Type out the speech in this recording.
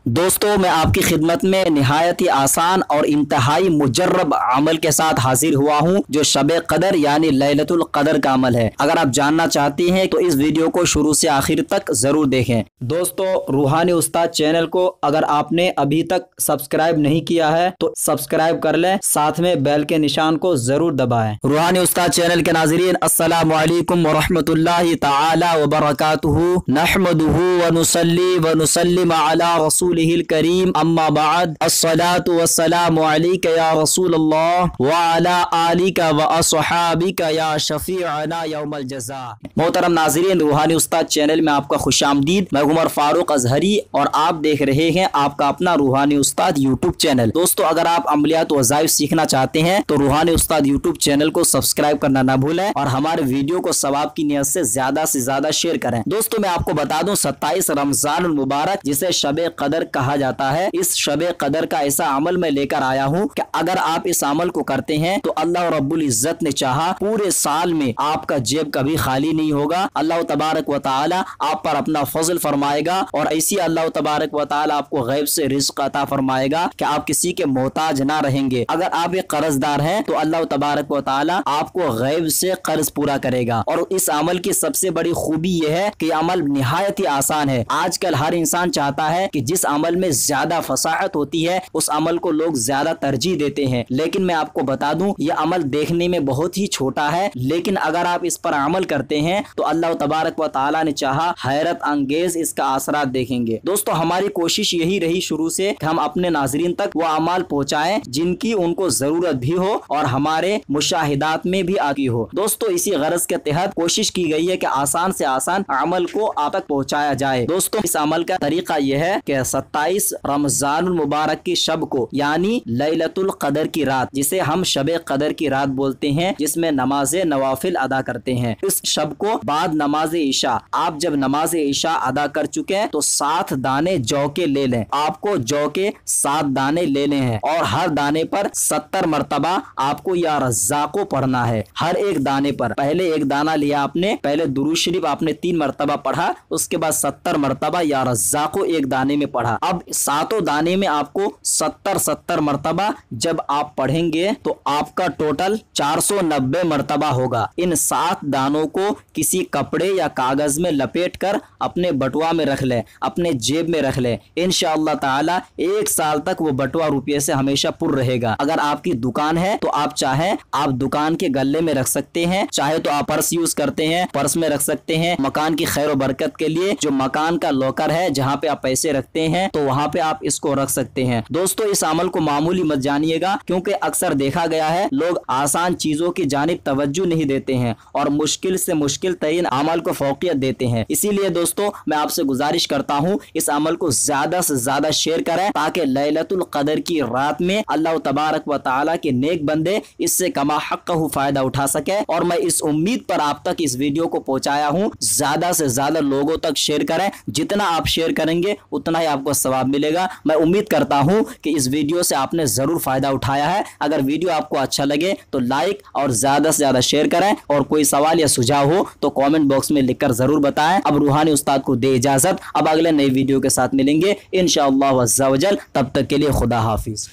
दोस्तों, मैं आपकी खिदमत में निहायत ही आसान और इंतहाई मुजर्रब अमल के साथ हाजिर हुआ हूँ, जो शब कदर यानी लैलतुल कदर का अमल है। अगर आप जानना चाहते हैं तो इस वीडियो को शुरू से आखिर तक जरूर देखें। दोस्तों, रूहानी उस्ताद चैनल को अगर आपने अभी तक सब्सक्राइब नहीं किया है तो सब्सक्राइब कर लें, साथ में बेल के निशान को जरूर दबाएं। रूहानी उस्ताद चैनल के नाज़रीन, अस्सलामु अलैकुम व रहमतुल्लाहि तआला व बरकातुहू। नहमदुहू व नुसल्ली व नुसल्लिम अला रसूलिहिल करीम, अम्मा बाद, अस्सलातु वस्सलामु अलैका या रसूलल्लाह व अला आलिका व अस्हाबिका या शफीअना यौमल जज़ा। मोहतरम नाज़रीन, रूहानी उस्ताद चैनल में आपका खुशामदीद। मैं उमर फारूक अजहरी और आप देख रहे हैं आपका अपना रूहानी उस्ताद यूट्यूब चैनल। दोस्तों, अगर आप अमलियात वज़ाइफ सीखना चाहते हैं तो रूहानी उस्ताद यूट्यूब चैनल को सब्सक्राइब करना ना भूलें और हमारे वीडियो को सवाब की नियत से ज्यादा शेयर करें। दोस्तों, मैं आपको बता दूं, 27 रमजान मुबारक, जिसे शबे कदर कहा जाता है, इस शबे कदर का ऐसा अमल मैं लेकर आया हूँ कि अगर आप इस अमल को करते हैं तो अल्लाह रब्बुल इज्जत ने चाहा पूरे साल में आपका जेब कभी खाली नहीं होगा। अल्लाह तबारक व तआला आप पर अपना फजल फरमाएगा और ऐसी अल्लाह तबारक व तआला आपको गैब से रिज़्क़ अता फरमाएगा कि आप किसी के मोहताज ना रहेंगे। अगर आप एक कर्जदार हैं तो अल्लाह तबारक व तआला आपको गैब से कर्ज पूरा करेगा। और इस अमल की सबसे बड़ी खूबी यह है कि अमल निहायत ही आसान है। आजकल हर इंसान चाहता है कि जिस अमल में ज्यादा फसाहत होती है उस अमल को लोग ज्यादा तरजीह देते हैं, लेकिन मैं आपको बता दूं, यह अमल देखने में बहुत ही छोटा है, लेकिन अगर आप इस पर अमल करते हैं तो अल्लाह तबारक व तआला ने चाहा हैरत अंगेज इसका असरात देखेंगे। दोस्तों, हमारी कोशिश यही रही शुरू से कि हम अपने नाजरीन तक वो अमाल पहुँचाएं जिनकी उनको जरूरत भी हो और हमारे मुशाहिदात में भी आती हो। दोस्तों, इसी गरज के तहत कोशिश की गई है कि आसान से आसान अमल को आप तक पहुँचाया जाए। दोस्तों, इस अमल का तरीका यह है कि 27 रमजान मुबारक की शब को यानी लैलतुल कदर की रात, जिसे हम शबे कदर की रात बोलते हैं, जिसमें नमाजे नवाफिल अदा करते हैं, इस शब को बाद नमाज ईशा, आप जब नमाज ईशा अदा कर चुके हैं तो 7 दाने जौ के ले लें। आपको जौ के 7 दाने लेने हैं और हर दाने पर 70 मरतबा आपको या रज़्ज़ाक़ो पढ़ना है। हर एक दाने पर, पहले एक दाना लिया आपने, पहले दुरूद शरीफ आपने 3 मरतबा पढ़ा, उसके बाद 70 मरतबा या रज़्ज़ाक़ो एक दाने में पढ़ा। अब 7 दाने में आपको 70 मरतबा जब आप पढ़ेंगे तो आपका टोटल 490 मरतबा होगा। इन 7 दानों को किसी कपड़े या कागज में लपेट कर अपने बटुआ में रख लें, अपने जेब में रख लें। इंशाअल्लाह ताला 1 साल तक वो बटुआ रुपये से हमेशा पुर रहेगा। अगर आपकी दुकान है तो आप चाहें आप दुकान के गले में रख सकते हैं, चाहे तो आप पर्स यूज करते हैं, पर्स में रख सकते हैं। मकान की खैर बरकत के लिए जो मकान का लॉकर है जहाँ पे आप पैसे रखते हैं तो वहाँ पे आप इसको रख सकते हैं। दोस्तों, इस अमल को मामूली मत जानिएगा, क्योंकि अक्सर देखा गया है लोग आसान चीजों की जानिब तवज्जो नहीं देते हैं और मुश्किल से मुश्किल तरीन अमल को फौकियत देते हैं। इसीलिए दोस्तों, मैं आपसे गुजारिश करता हूँ इस अमल को ज्यादा से ज्यादा शेयर करें ताकि लैलतुल कदर की रात में अल्लाह तबारक व तआला के नेक बंदे इससे कमा हक़्क़हु फायदा उठा सके। और मैं इस उम्मीद पर आप तक इस वीडियो को पहुंचाया हूँ, ज्यादा से ज्यादा लोगों तक शेयर करें। जितना आप शेयर करेंगे उतना ही आपको सवाब मिलेगा। मैं उम्मीद करता हूँ कि इस वीडियो से आपने जरूर फायदा उठाया है। अगर वीडियो आपको अच्छा लगे तो लाइक और ज्यादा से ज्यादा शेयर करें और कोई सवाल या सुझाव हो तो कमेंट बॉक्स में लिखकर जरूर बताएं। अब रूहानी उस्ताद को दे इजाजत, अब अगले नई वीडियो के साथ मिलेंगे इंशाअल्लाह वज़्ज़ा वजल। तब तक के लिए खुदा हाफिज।